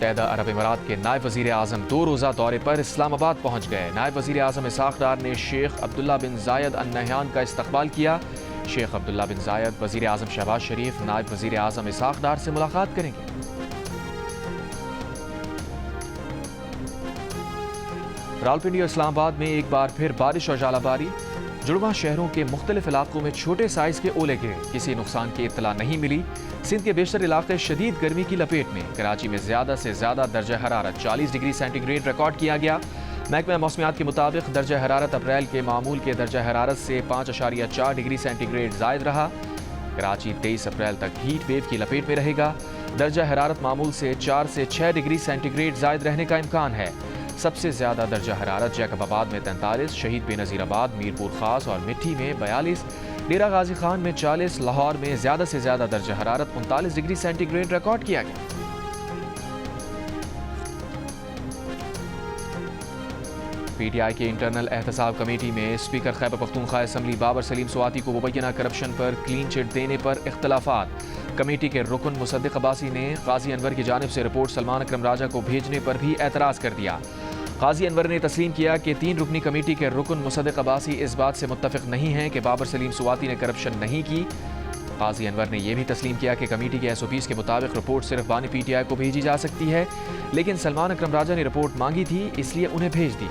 متحدہ عرب امارات کے نائب وزیر اعظم 2 روزہ دورے پر اسلام آباد پہنچ گئے۔ نائب وزیر اعظم اسحاق ڈار نے شیخ عبداللہ بن زائد ال نہیان کا استقبال کیا۔ شیخ عبداللہ بن زائد وزیر اعظم شہباز شریف نائب وزیر اعظم اسحاق ڈار سے ملاقات کریں گے۔ راولپنڈی اور اسلام آباد میں ایک بار پھر بارش اور ژالہ باری، جڑواں شہروں کے مختلف علاقوں میں چھوٹے سائز کے اولے گرے، کسی نقصان کی اطلاع نہیں ملی۔ سندھ کے بیشتر علاقے شدید گرمی کی لپیٹ میں، کراچی میں زیادہ سے زیادہ درجہ حرارت 40 ڈگری سینٹی گریڈ ریکارڈ کیا گیا۔ محکمہ موسمیات کے مطابق درجہ حرارت اپریل کے معمول کے درجہ حرارت سے 5.4 ڈگری سینٹی گریڈ زائد رہا۔ کراچی 23 اپریل تک ہیٹ ویو کی لپیٹ میں رہے گا۔ درجہ حرارت معمول سے 4 سے 6 ڈگری سینٹی گریڈ زائد رہنے کا امکان ہے۔ سب سے زیادہ درجہ حرارت جیکب آباد میں 43، شہید بے نظیر آباد، میرپور خاص اور مٹھی میں 42، ڈیرہ غازی خان میں 40، لاہور میں زیادہ سے زیادہ درجہ حرارت 39 ڈگری سینٹی گریڈ ریکارڈ کیا گیا۔ پی ٹی آئی کے انٹرنل احتساب کمیٹی میں اسپیکر خیبر پختونخوا اسمبلی بابر سلیم سواتی کو مبینہ کرپشن پر کلین چٹ دینے پر اختلافات۔ کمیٹی کے رکن مصدق عباسی نے قاضی انور کی جانب سے رپورٹ سلمان اکرم راجہ کو بھیجنے پر بھی اعتراض کر دیا۔ قاضی انور نے تسلیم کیا کہ 3 رکنی کمیٹی کے رکن مصدق عباسی اس بات سے متفق نہیں ہیں کہ بابر سلیم سواتی نے کرپشن نہیں کی۔ قاضی انور نے یہ بھی تسلیم کیا کہ کمیٹی کے SOPs کے مطابق رپورٹ صرف بانی پی ٹی آئی کو بھیجی جا سکتی ہے، لیکن سلمان اکرم راجہ نے رپورٹ مانگی تھی اس لیے انہیں بھیج دی۔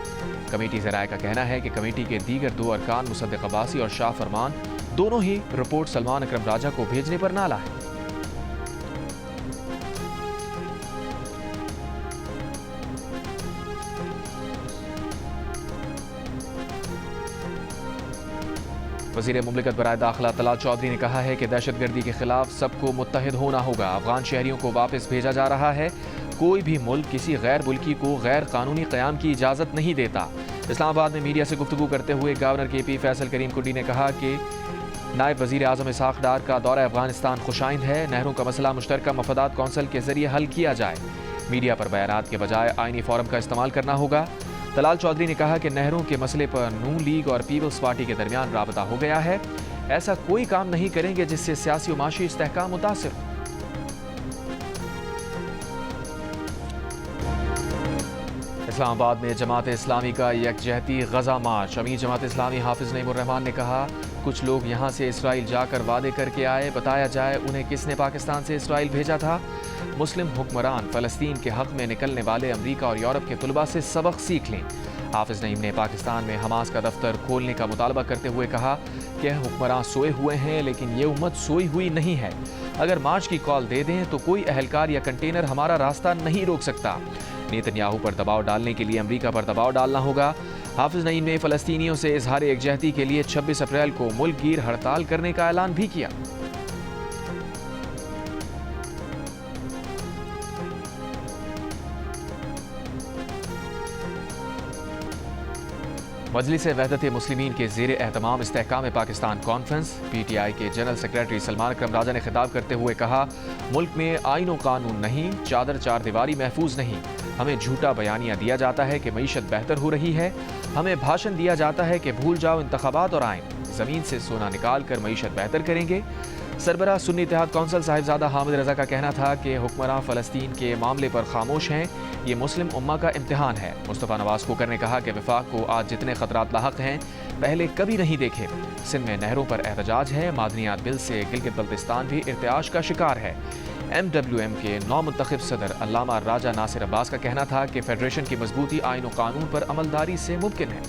کمیٹی ذرائع کا کہنا ہے کہ کمیٹی کے دیگر 2 ارکان مصدق عباسی اور شاہ فرمان دونوں ہی رپورٹ سلمان اکرم راجہ کو بھیجنے پر نالا ہے۔ وزیر مملکت برائے داخلہ طلال چودھری نے کہا ہے کہ دہشت گردی کے خلاف سب کو متحد ہونا ہوگا۔ افغان شہریوں کو واپس بھیجا جا رہا ہے۔ کوئی بھی ملک کسی غیر ملکی کو غیر قانونی قیام کی اجازت نہیں دیتا۔ اسلام آباد میں میڈیا سے گفتگو کرتے ہوئے گورنر KP فیصل کریم کنڈی نے کہا کہ نائب وزیر اعظم اسحاق ڈار کا دورہ افغانستان خوشائند ہے۔ نہروں کا مسئلہ مشترکہ مفادات کونسل کے ذریعے حل کیا جائے۔ میڈیا پر بیانات کے بجائے آئینی فورم کا استعمال کرنا ہوگا۔ طلال چودھری نے کہا کہ نہروں کے مسئلے پر نون لیگ اور پیپلز پارٹی کے درمیان رابطہ ہو گیا ہے۔ ایسا کوئی کام نہیں کریں گے جس سے سیاسی و معاشی استحکام متاثر ہو۔ اسلام آباد میں جماعت اسلامی کا یکجہتی غزہ مارچ۔ امیر جماعت اسلامی حافظ نعیم الرحمان نے کہا کچھ لوگ یہاں سے اسرائیل جا کر وعدے کر کے آئے، بتایا جائے انہیں کس نے پاکستان سے اسرائیل بھیجا تھا۔ مسلم حکمران فلسطین کے حق میں نکلنے والے امریکہ اور یورپ کے طلباء سے سبق سیکھ لیں۔ حافظ نعیم نے پاکستان میں حماس کا دفتر کھولنے کا مطالبہ کرتے ہوئے کہا کہ حکمراں سوئے ہوئے ہیں لیکن یہ امت سوئی ہوئی نہیں ہے۔ اگر مارچ کی کال دے دیں تو کوئی اہلکار یا کنٹینر ہمارا راستہ نہیں روک سکتا۔ نیتن یاہو پر دباؤ ڈالنے کے لیے امریکہ پر دباؤ ڈالنا ہوگا۔ حافظ نعیم نے فلسطینیوں سے اظہار یکجہتی کے لیے 26 اپریل کو ملک گیر ہڑتال کرنے کا اعلان بھی کیا۔ مجلس وحدت مسلمین کے زیر اہتمام استحکام پاکستان کانفرنس۔ PTI کے جنرل سیکریٹری سلمان اکرم راجہ نے خطاب کرتے ہوئے کہا ملک میں آئین و قانون نہیں، چادر چار دیواری محفوظ نہیں۔ ہمیں جھوٹا بیانیہ دیا جاتا ہے کہ معیشت بہتر ہو رہی ہے، ہمیں بھاشن دیا جاتا ہے کہ بھول جاؤ انتخابات اور آئین، زمین سے سونا نکال کر معیشت بہتر کریں گے۔ سربراہ سنی اتحاد کونسل صاحبزادہ حامد رضا کا کہنا تھا کہ حکمراں فلسطین کے معاملے پر خاموش ہیں، یہ مسلم امہ کا امتحان ہے۔ مصطفیٰ نواز کوکر نے کہا کہ وفاق کو آج جتنے خطرات لاحق ہیں پہلے کبھی نہیں دیکھے۔ سندھ میں نہروں پر احتجاج ہے، معدنیات بل سے گلگت بلتستان بھی ارتعاش کا شکار ہے۔ MWM کے نو منتخب صدر علامہ راجہ ناصر عباس کا کہنا تھا کہ فیڈریشن کی مضبوطی آئین و قانون پر عملداری سے ممکن ہے۔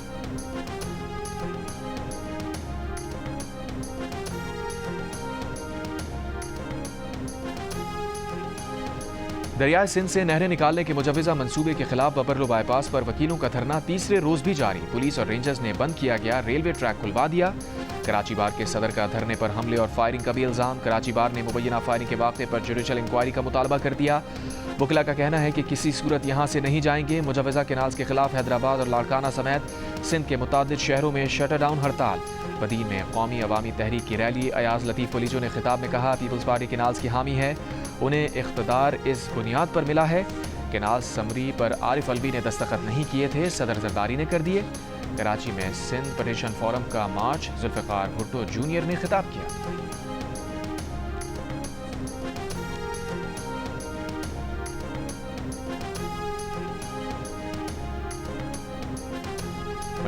دریائے سندھ سے نہریں نکالنے کے مجوزہ منصوبے کے خلاف ببرلو بائی پاس پر وکیلوں کا دھرنا تیسرے روز بھی جاری۔ پولیس اور رینجرز نے بند کیا گیا ریلوے ٹریک کھلوا دیا۔ کراچی بار کے صدر کا دھرنے پر حملے اور فائرنگ کا بھی الزام۔ کراچی بار نے مبینہ فائرنگ کے واقعے پر جوڈیشل انکوائری کا مطالبہ کر دیا۔ وکلا کا کہنا ہے کہ کسی صورت یہاں سے نہیں جائیں گے۔ مجوزہ کینالز کے خلاف حیدرآباد اور لاڑکانہ سمیت سندھ کے متعدد شہروں میں شٹر ڈاؤن ہڑتال۔ بدین میں قومی عوامی تحریک کی ریلی۔ ایاز لطیف ولیجو نے خطاب میں کہا پیپلز پارٹی کینالز کی حامی ہے، انہیں اقتدار اس بنیاد پر ملا ہے۔ کینال سمری پر عارف الوی نے دستخط نہیں کیے تھے، صدر زرداری نے کر دیے۔ کراچی میں سندھ پٹیشن فورم کا مارچ، ذوالفقار بھٹو جونیئر نے خطاب کیا۔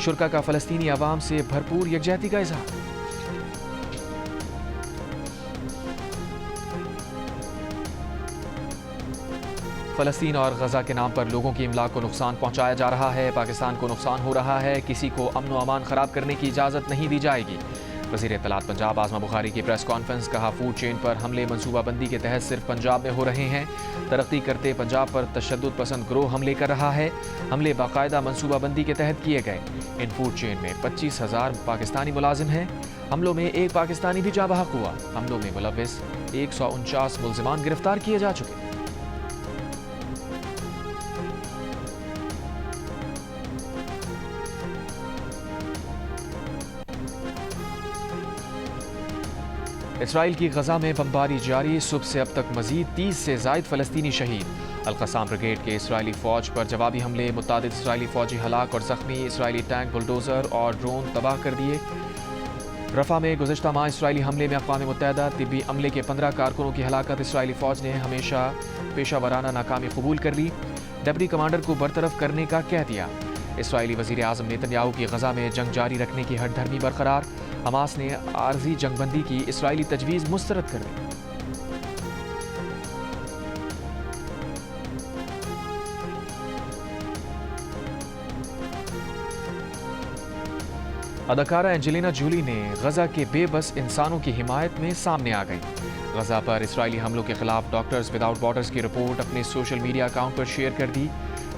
شرکا کا فلسطینی عوام سے بھرپور یکجہتی کا اظہار۔ فلسطین اور غزہ کے نام پر لوگوں کی املاک کو نقصان پہنچایا جا رہا ہے، پاکستان کو نقصان ہو رہا ہے، کسی کو امن و امان خراب کرنے کی اجازت نہیں دی جائے گی۔ وزیر اطلاعات پنجاب اعظم بخاری کی پریس کانفرنس، کہا فوڈ چین پر حملے منصوبہ بندی کے تحت صرف پنجاب میں ہو رہے ہیں، ترقی کرتے پنجاب پر تشدد پسند گروہ حملے کر رہا ہے، حملے باقاعدہ منصوبہ بندی کے تحت کیے گئے، ان فوڈ چین میں 25,000 پاکستانی ملازم ہیں، حملوں میں ایک پاکستانی بھی جاں بحق ہوا، حملوں میں ملوث 149 ملزمان گرفتار کیے جا چکے۔ اسرائیل کی غزہ میں بمباری جاری، صبح سے اب تک مزید 30 سے زائد فلسطینی شہید۔ القسام بریگیڈ کے اسرائیلی فوج پر جوابی حملے، متعدد اسرائیلی فوجی ہلاک اور زخمی، اسرائیلی ٹینک، بلڈوزر اور ڈرون تباہ کر دیے۔ رفح میں گزشتہ ماہ اسرائیلی حملے میں اقوام متحدہ طبی عملے کے 15 کارکنوں کی ہلاکت، اسرائیلی فوج نے ہمیشہ پیشہ ورانہ ناکامی قبول کر لی، ڈپٹی کمانڈر کو برطرف کرنے کا کہہ دیا۔ اسرائیلی وزیر اعظم نیتن یاہو کی غزہ میں جنگ جاری رکھنے کی ہٹ دھرمی برقرار، حماس نے عارضی جنگ بندی کی اسرائیلی تجویز مسترد کر دی۔ اداکارہ اینجلینا جولی نے غزہ کے بے بس انسانوں کی حمایت میں سامنے آ گئی۔ غزہ پر اسرائیلی حملوں کے خلاف ڈاکٹرز وداؤٹ بارڈرز کی رپورٹ اپنے سوشل میڈیا اکاؤنٹ پر شیئر کر دی۔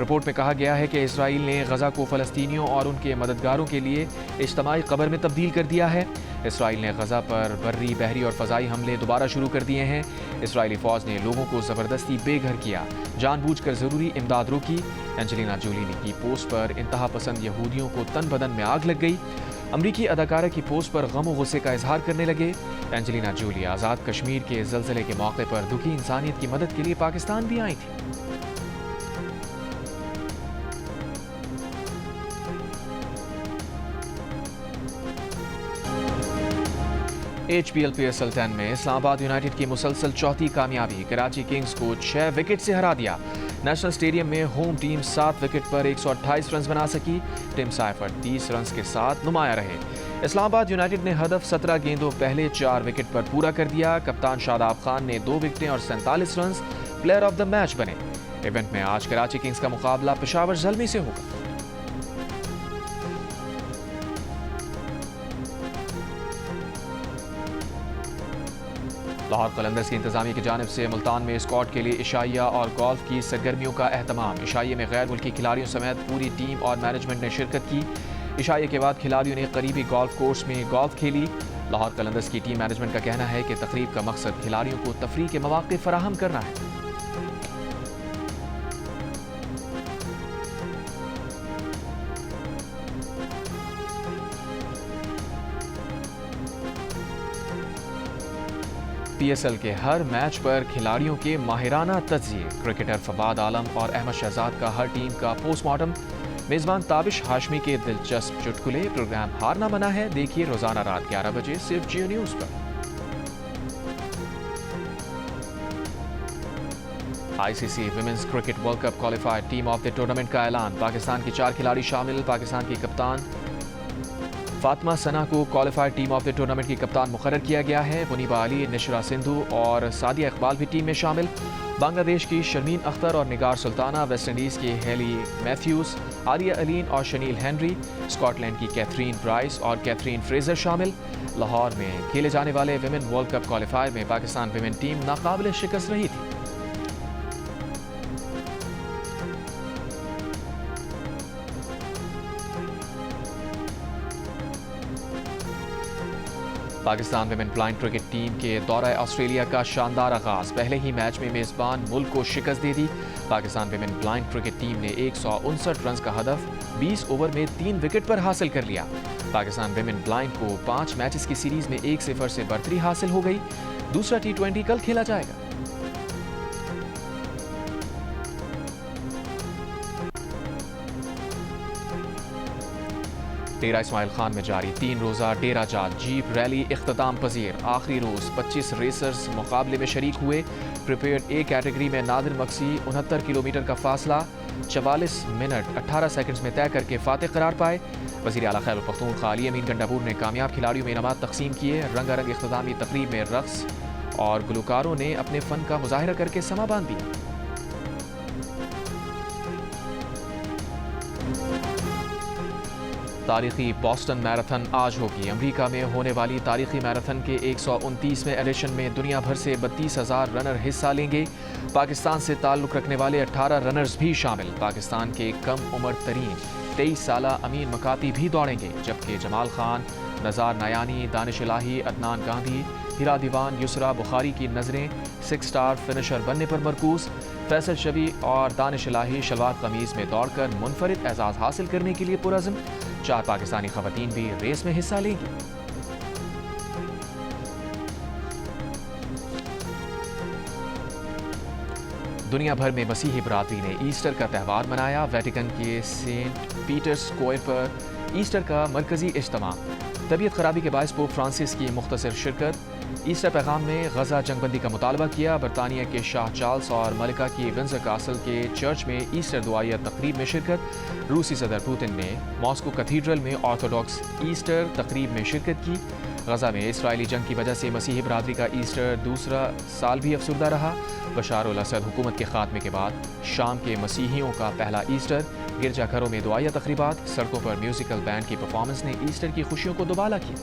رپورٹ میں کہا گیا ہے کہ اسرائیل نے غزہ کو فلسطینیوں اور ان کے مددگاروں کے لیے اجتماعی قبر میں تبدیل کر دیا ہے۔ اسرائیل نے غزہ پر بری، بحری اور فضائی حملے دوبارہ شروع کر دیے ہیں۔ اسرائیلی فوج نے لوگوں کو زبردستی بے گھر کیا، جان بوجھ کر ضروری امداد روکی۔ اینجلینا جولی کی پوسٹ پر انتہا پسند یہودیوں کو تن بدن میں آگ لگ گئی۔ امریکی اداکارہ کی پوسٹ پر غم و غصے کا اظہار کرنے لگے۔ اینجلینا جولی آزاد کشمیر کے زلزلے کے موقع پر دکھی انسانیت کی مدد کے لیے پاکستان بھی آئی تھی۔ HPL 10 میں اسلام آباد یونائیٹڈ کی مسلسل چوتھی کامیابی، کراچی کنگز کو 6 وکٹ سے ہرا دیا۔ نیشنل اسٹیڈیم میں ہوم ٹیم 7 وکٹ پر 128 رنز بنا سکی، ٹیم سائفر 30 رنز کے ساتھ نمایاں رہے۔ اسلام آباد یونائیٹڈ نے ہدف 17 گیندوں پہلے 4 وکٹ پر پورا کر دیا۔ کپتان شاداب خان نے 2 وکٹیں اور 47 runs player of the match بنے۔ ایونٹ میں آج کراچی کنگز کا مقابلہ پشاور زلمی سے ہوگا۔ لاہور قلندرز کی انتظامیہ کی جانب سے ملتان میں اسکواڈ کے لیے عشائیہ اور گولف کی سرگرمیوں کا اہتمام۔ عشائیہ میں غیر ملکی کھلاڑیوں سمیت پوری ٹیم اور مینجمنٹ نے شرکت کی۔ عشائیہ کے بعد کھلاڑیوں نے قریبی گولف کورس میں گولف کھیلی۔ لاہور قلندرز کی ٹیم مینجمنٹ کا کہنا ہے کہ تقریب کا مقصد کھلاڑیوں کو تفریح کے مواقع فراہم کرنا ہے۔ PSL کے ہر میچ پر کھلاڑیوں کے ماہرانہ تجزیے، کرکٹر فواد عالم اور احمد شہزاد کا ہر ٹیم کا پوسٹ مارٹم، میزبان تابش ہاشمی کے دلچسپ چٹکلے۔ پروگرام ہارنا منع ہے، دیکھیے روزانہ رات 11 بجے صرف جیو نیوز پر۔ ICC women's cricket world cup qualifier team of the tournament کا اعلان، پاکستان کی 4 کھلاڑی شامل۔ پاکستان کی کپتان فاطمہ ثنا کو qualifier team of the tournament کی کپتان مقرر کیا گیا ہے۔ منیبہ علی، نشرہ سندھو اور سعدیہ اقبال بھی ٹیم میں شامل۔ بنگلہ دیش کی شرمین اختر اور نگار سلطانہ، ویسٹ انڈیز کی ہیلی میتھیوز، عالیہ علین اور شنیل ہینری، اسکاٹ لینڈ کی کیتھرین برائس اور کیتھرین فریزر شامل۔ لاہور میں کھیلے جانے والے ویمن ورلڈ کپ کوالیفائر میں پاکستان ویمن ٹیم ناقابل شکست رہی تھی۔ Pakistan women blind cricket team کے دورہ آسٹریلیا کا شاندار آغاز، پہلے ہی میچ میں میزبان ملک کو شکست دے دی۔ Pakistan women blind cricket team نے 159 رنز کا ہدف 20 اوور میں 3 وکٹ پر حاصل کر لیا۔ پاکستان ویمن بلائنڈ کو 5 میچز کی سیریز میں 1-0 سے برتری حاصل ہو گئی۔ دوسرا T20 کل کھیلا جائے گا۔ ڈیرہ اسماعیل خان میں جاری 3 روزہ ڈیرہ جات جیپ ریلی اختتام پذیر، آخری روز 25 ریسرز مقابلے میں شریک ہوئے۔ پریپیئرڈ A کیٹیگری میں نادر مکسی 69 کلومیٹر کا فاصلہ 44 منٹ 18 سیکنڈز میں طے کر کے فاتح قرار پائے۔ وزیر اعلیٰ خیبر پختونخوا علی امین گنڈابور نے کامیاب کھلاڑیوں میں انعامات تقسیم کیے۔ رنگا رنگ اختتامی تقریب میں رقص اور گلوکاروں نے اپنے فن کا مظاہرہ کر کے سما باندھ دیا۔ تاریخی بوسٹن میراتھن آج ہوگی۔ امریکہ میں ہونے والی تاریخی میراتھن کے 129ویں ایڈیشن میں دنیا بھر سے 32,000 رنر حصہ لیں گے۔ پاکستان سے تعلق رکھنے والے 18 رنرز بھی شامل۔ پاکستان کے کم عمر ترین 23 سالہ امین مکاتی بھی دوڑیں گے، جبکہ جمال خان، نزار نیانی، دانش الہی، عدنان گاندھی، ہیرا دیوان، یسرا بخاری کی نظریں 6 سٹار فنشر بننے پر مرکوز۔ فیصل شبی اور دانش الہی شلوار قمیض میں دوڑ کر منفرد اعزاز حاصل کرنے کے لیے پرعزم۔ 4 پاکستانی خواتین بھی ریس میں حصہ لیں گی۔ دنیا بھر میں مسیحی برادری نے ایسٹر کا تہوار منایا۔ ویٹیکن کے سینٹ پیٹرز اسکوائر پر ایسٹر کا مرکزی اجتماع۔ طبیعت خرابی کے باعث پوپ فرانسس کی مختصر شرکت۔ ایسٹر پیغام میں غزہ جنگ بندی کا مطالبہ کیا۔ برطانیہ کے شاہ چارلس اور ملکہ کی ونزر کاسل کے چرچ میں ایسٹر دعائیہ تقریب میں شرکت۔ روسی صدر پوتن نے ماسکو کیتھیڈرل میں آرتھوڈاکس ایسٹر تقریب میں شرکت کی۔ غزہ میں اسرائیلی جنگ کی وجہ سے مسیحی برادری کا ایسٹر دوسرا سال بھی افسردہ رہا۔ بشار الاسد حکومت کے خاتمے کے بعد شام کے مسیحیوں کا پہلا ایسٹر۔ گرجا گھروں میں دعائیہ تقریبات، سڑکوں پر میوزیکل بینڈ کی پرفارمنس نے ایسٹر کی خوشیوں کو دوبالا کیا۔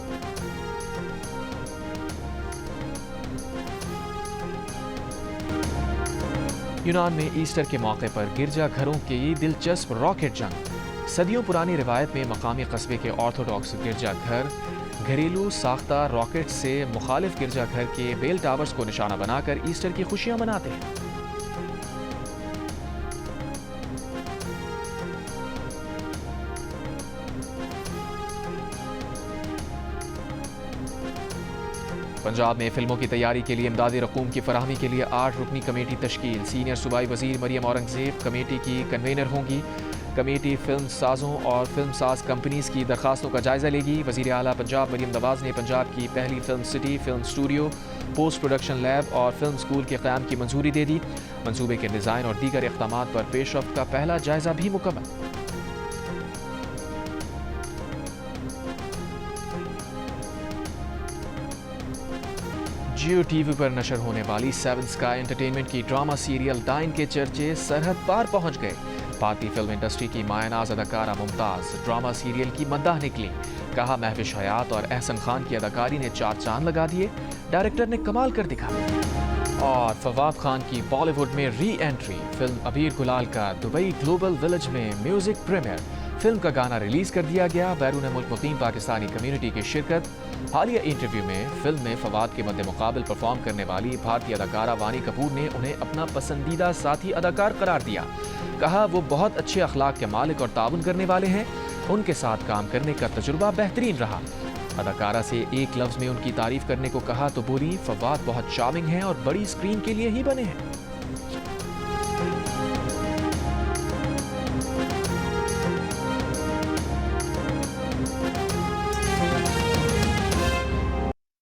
یونان میں ایسٹر کے موقع پر گرجا گھروں کی دلچسپ راکٹ جنگ۔ صدیوں پرانی روایت میں مقامی قصبے کے آرتھوڈاکس گرجا گھر گھریلو ساختہ راکٹ سے مخالف گرجا گھر کے بیل ٹاورز کو نشانہ بنا کر ایسٹر کی خوشیاں مناتے ہیں۔ پنجاب میں فلموں کی تیاری کے لیے امدادی رقوم کی فراہمی کے لیے 8 رکنی کمیٹی تشکیل۔ سینئر صوبائی وزیر مریم اورنگزیب کمیٹی کی کنوینر ہوں گی۔ کمیٹی فلم سازوں اور فلم ساز کمپنیز کی درخواستوں کا جائزہ لے گی۔ وزیر اعلیٰ پنجاب مریم نواز نے پنجاب کی پہلی film city, film studio, post production lab اور فلم اسکول کے قیام کی منظوری دے دی۔ منصوبے کے ڈیزائن اور دیگر اقدامات پر پیش رفت کا پہلا جائزہ بھی مکمل۔ جیو ٹی وی پر نشر ہونے والی 7 اسکائی انٹرٹینمنٹ کی ڈرامہ سیریل ڈائن کے چرچے سرحد پار پہنچ گئے۔ بھارتی فلم انڈسٹری کی مایہ ناز اداکارہ ممتاز ڈرامہ سیریل کی مداح نکلی۔ کہا مہوش حیات اور احسن خان کی اداکاری نے 4 چاند لگا دیے، ڈائریکٹر نے کمال کر دکھایا۔ اور فواد خان کی بالی ووڈ میں ری انٹری۔ فلم ابیر گلال کا دبئی گلوبل ولیج میں میوزک پریمیئر۔ فلم کا گانا ریلیز کر دیا گیا۔ بیرون ملک مقیم پاکستانی کمیونٹی کی شرکت۔ حالیہ انٹرویو میں فلم میں فواد کے مد مقابل پرفارم کرنے والی بھارتی اداکارہ وانی کپور نے انہیں اپنا پسندیدہ ساتھی اداکار قرار دیا۔ کہا وہ بہت اچھے اخلاق کے مالک اور تعاون کرنے والے ہیں، ان کے ساتھ کام کرنے کا تجربہ بہترین رہا۔ اداکارہ سے ایک لفظ میں ان کی تعریف کرنے کو کہا تو بولی فواد بہت چارمنگ ہیں اور بڑی اسکرین کے لیے ہی بنے ہیں۔